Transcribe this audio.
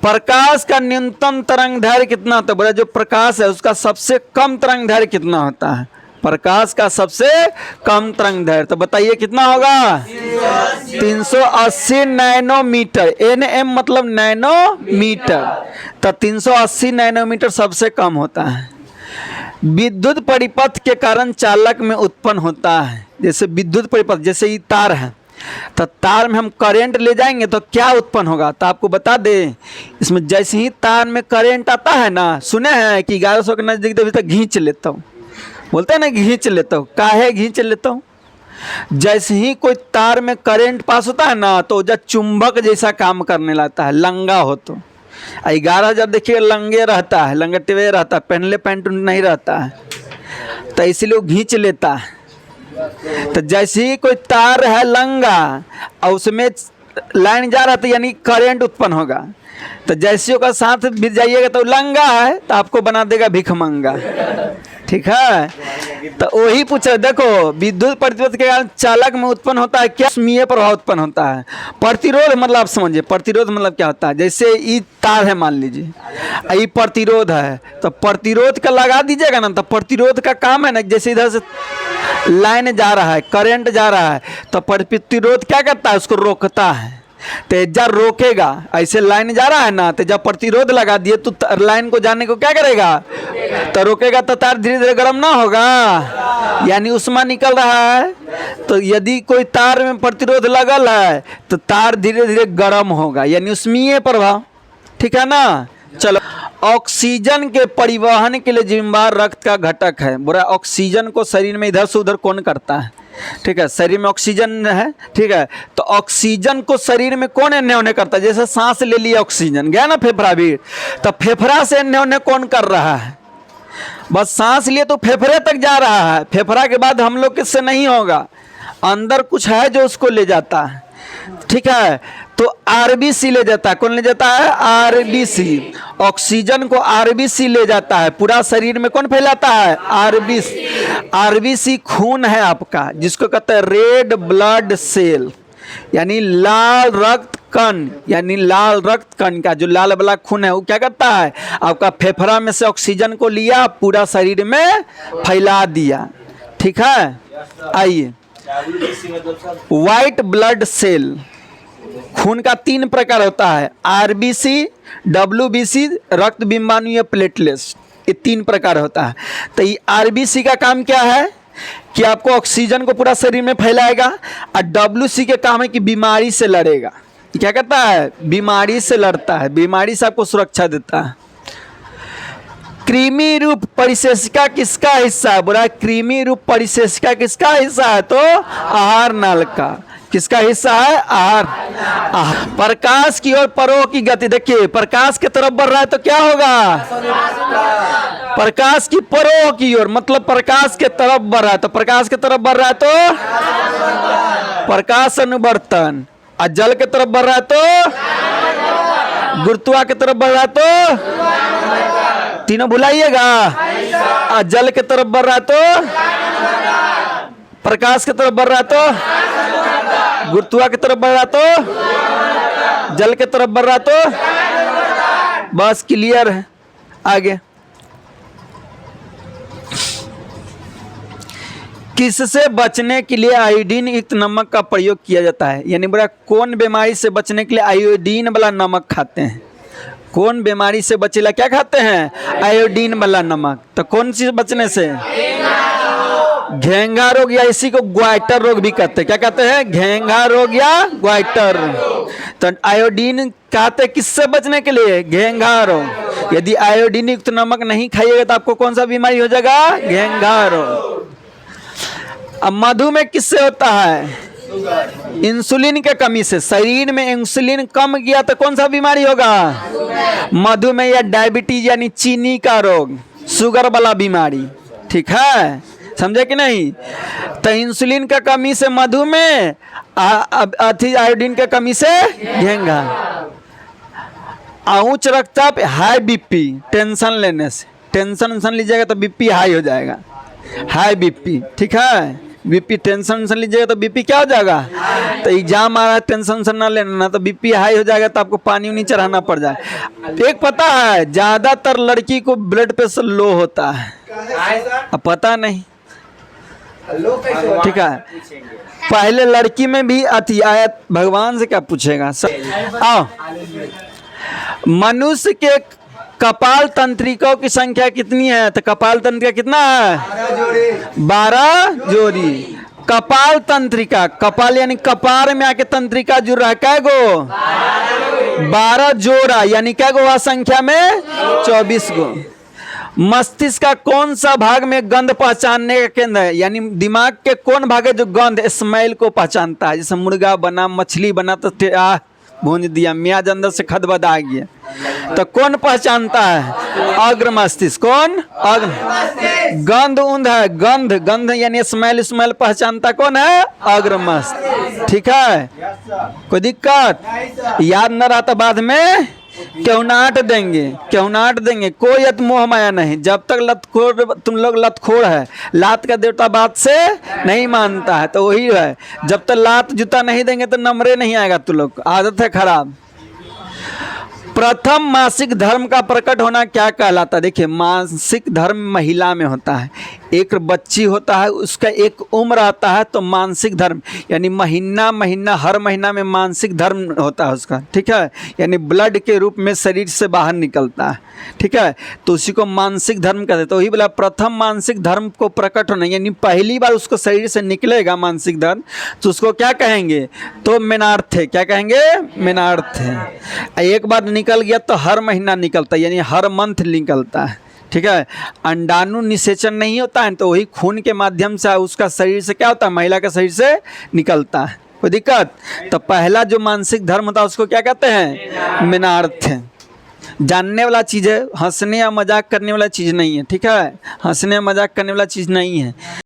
प्रकाश का न्यूनतम तरंग दैर्घ्य कितना होता है? बोला जो प्रकाश है उसका सबसे कम तरंग दैर्घ्य कितना होता है? प्रकाश का सबसे कम तरंग दैर्घ्य, तो बताइए कितना होगा? 380 नैनोमीटर। एनएम मतलब नैनोमीटर, तो 380 नैनोमीटर सबसे कम होता है। विद्युत परिपथ के कारण चालक में उत्पन्न होता है, जैसे विद्युत परिपथ, जैसे ये तार है, तो तार में हम करंट ले जाएंगे तो क्या उत्पन्न होगा? तो आपको बता दें, इसमें जैसे ही तार में करंट आता है ना, सुने हैं कि 1100 के नज़दीक तभी तक खींच लेता हूँ, बोलते हैं ना खींच लेता हूँ, काहे खींच लेता हूँ? जैसे ही कोई तार में करंट पास होता है ना, तो जब चुंबक जैसा काम करने लगता है, लंगा हो तो 11,000 देखिए लंगे रहता है, लंगटे रहता है, पहनले पैंट नहीं रहता है, तो इसीलिए वो खींच लेता है। तो जैसे ही कोई तार है लंगा और उसमें लाइन जा रहा है, तो यानी करंट उत्पन्न होगा, तो जैसे उसका साथ भी जाइएगा तो लंगा है तो आपको बना देगा भिखमंगा, ठीक है? तो वही पूछे, देखो विद्युत प्रतिरोध के कारण चालक में उत्पन्न होता है क्या? ऊष्मीय प्रभाव उत्पन्न होता है। प्रतिरोध मतलब आप समझिए, प्रतिरोध मतलब क्या होता है? जैसे ये तार है मान लीजिए, ये प्रतिरोध है, तो प्रतिरोध का लगा दीजिएगा ना, तो प्रतिरोध का काम है ना, जैसे इधर से लाइन जा रहा है, करंट जा रहा है, तो प्रतिरोध क्या करता है? उसको रोकता है। तो जब रोकेगा, ऐसे लाइन जा रहा है ना, तो जब प्रतिरोध लगा दिए तो लाइन को जाने को क्या करेगा? तो रोकेगा, तो तार धीरे धीरे गर्म ना होगा, यानी उष्मा निकल रहा है। तो यदि कोई तार में प्रतिरोध लगल है तो तार धीरे धीरे गर्म होगा, यानी उष्मीय प्रभाव, ठीक है ना? चलो, ऑक्सीजन के परिवहन के लिए जिम्मेदार रक्त का घटक है। बुरा, ऑक्सीजन को शरीर में इधर से उधर कौन करता है? ठीक है, शरीर में ऑक्सीजन है, ठीक है, तो ऑक्सीजन को शरीर में कौन एन्ने ओने करता है? जैसे सांस ले लिया, ऑक्सीजन गया ना फेफड़ा भी, तो फेफड़ा से एन्ने ओने कौन कर रहा है? बस सांस लिए तो फेफड़े तक जा रहा है, फेफड़ा के बाद हम लोग किससे नहीं होगा, अंदर कुछ है जो उसको ले जाता है, ठीक है? तो आरबीसी ले जाता है, कौन ले जाता है? आरबीसी। ऑक्सीजन को आरबीसी ले जाता है, पूरा शरीर में कौन फैलाता है? आरबीसी। आरबीसी खून है आपका, जिसको कहते हैं रेड ब्लड सेल, यानी लाल रक्त कण, यानी लाल रक्त कण का जो लाल वाला खून है वो क्या करता है? आपका फेफड़ा में से ऑक्सीजन को लिया, पूरा शरीर में फैला दिया, ठीक है? आइए, व्हाइट ब्लड सेल, खून का 3 प्रकार होता है, आरबीसी, डब्ल्यूबीसी, रक्त बिंबाणु या प्लेटलेट्स, ये 3 प्रकार होता है। तो ये आरबीसी का काम क्या है कि आपको ऑक्सीजन को पूरा शरीर में फैलाएगा, और डब्ल्यूसी के काम है कि बीमारी से लड़ेगा। क्या करता है? बीमारी से लड़ता है, बीमारी से आपको सुरक्षा देता है। कृमि रूप परिशेषिका किसका हिस्सा है? बोला कृमि रूप परिशेषिका किसका हिस्सा है? तो आहार नल का। किसका हिस्सा है? आहार। प्रकाश की ओर परोह की गति, देखिए प्रकाश की तरफ बढ़ रहा है तो क्या होगा? प्रकाश की परोह की ओर मतलब प्रकाश के तरफ बढ़ रहा है, तो प्रकाश के तरफ बढ़ रहा है तो प्रकाश अनुवर्तन, और जल के तरफ बढ़ रहा है तो गुरुत्वा के तरफ बढ़ रहा है तो तीनों भुलाइएगा, और जल के तरफ बढ़ रहा है तो प्रकाश के तरफ बढ़ रहा है तो गुरुत्वा की तरफ बढ़ रहा तो जल के तरफ बढ़ रहा तो, बस क्लियर है। आगे, किससे बचने के लिए आयोडीन युक्त नमक का प्रयोग किया जाता है? यानी बड़ा कौन बीमारी से बचने के लिए आयोडीन वाला नमक खाते हैं? कौन बीमारी से बचेला क्या खाते हैं? आयोडीन वाला नमक। तो कौन सी बचने से? घेंघा रोग, या इसी को ग्वाइटर रोग भी कहते हैं। क्या कहते हैं? घेंघा रोग या ग्वाइटर। तो आयोडीन कहते हैं किससे बचने के लिए? घेंघा रोग। यदि आयोडीन युक्त नमक नहीं खाइएगा तो आपको कौन सा बीमारी हो जाएगा? घेंघा रोग। अब मधुमेह किससे होता है? इंसुलिन के कमी से। शरीर में इंसुलिन कम गया तो कौन सा बीमारी होगा? मधुमेह या डायबिटीज यानी चीनी का रोग, शुगर वाला बीमारी, ठीक है, समझे कि नहीं? तो इंसुलिन का कमी से मधुमेह, आयोडीन के कमी से घेंघा। उच्च रक्तचाप, हाई बीपी, टेंशन लेने से, टेंशन लीजिएगा तो बीपी हाई हो जाएगा, हाई बीपी, ठीक है, बीपी टेंशन से लीजिएगा तो बीपी क्या हो जाएगा। तो एग्जाम आ रहा है, टेंशन ना लेना, ना तो बीपी हाई हो जाएगा तो आपको पानी नहीं चढ़ाना पड़ जाए। एक पता है ज्यादातर लड़की को ब्लड प्रेशर लो होता है, अब पता नहीं, ठीक है। पहले लड़की में भी अति आया, भगवान से क्या पूछेगा। आओ, मनुष्य के कपाल तंत्रिकाओं की संख्या कितनी है। तो कपाल तंत्रिका कितना है, 12 जोड़ी। कपाल तंत्रिका, कपाल यानी कपार में आके तंत्रिका जुड़ रहा है, कै गो, 12 जोड़ा, यानी क्या गो, वह संख्या में 24 गो। मस्तिष्क का कौन सा भाग में गंध पहचानने का केंद्र है, यानी दिमाग के कौन भाग है जो गंध स्मेल को पहचानता है। जैसे मुर्गा बना, मछली बना तो भूंज दिया, मियाज अंदर से खदबद आ गया, तो कौन पहचानता है, अग्र मस्तिष्क। कौन, अग्र। गंध उंध है, गंध, गंध यानी स्मेल, स्मेल पहचानता कौन है, अग्र मस्तिष्क, ठीक है। कोई दिक्कत, याद न रहा तो बाद में केहुनाट देंगे, केहुनाट देंगे। कोई अत मोह माया नहीं, जब तक लतखोर, तुम लोग लतखोर है, लात का देवता बात से नहीं मानता है, तो वही है। जब तक लात जूता नहीं देंगे तो नंबरे नहीं आएगा, तुम लोग आदत है खराब। प्रथम मासिक धर्म का प्रकट होना क्या कहलाता है। देखिए, मासिक धर्म महिला में होता है, एक बच्ची होता है, उसका एक उम्र आता है, तो मानसिक धर्म यानी महीना महीना, हर महीना में मानसिक धर्म होता है उसका, ठीक है। यानी ब्लड के रूप में शरीर से बाहर निकलता है, ठीक है, तो उसी को मानसिक धर्म कहते हैं। तो वही बोला प्रथम मानसिक धर्म को प्रकट होना, यानी पहली बार उसको शरीर से निकलेगा मानसिक धर्म, तो उसको क्या कहेंगे, तो मेनार्थ है, क्या कहेंगे, मेनार्थ है। एक बार निकल गया तो हर महीना निकलता है, यानी हर मंथ निकलता है, ठीक है। अंडाणु निषेचन नहीं होता है, तो वही खून के माध्यम से उसका शरीर से क्या होता है, महिला के शरीर से निकलता है। कोई दिक्कत। तो पहला जो मानसिक धर्म होता है उसको क्या कहते हैं, मेनार्थ है। जानने वाला चीज़ है, हंसने या मजाक करने वाला चीज़ नहीं है, ठीक है, हंसने या मजाक करने वाला चीज़ नहीं है।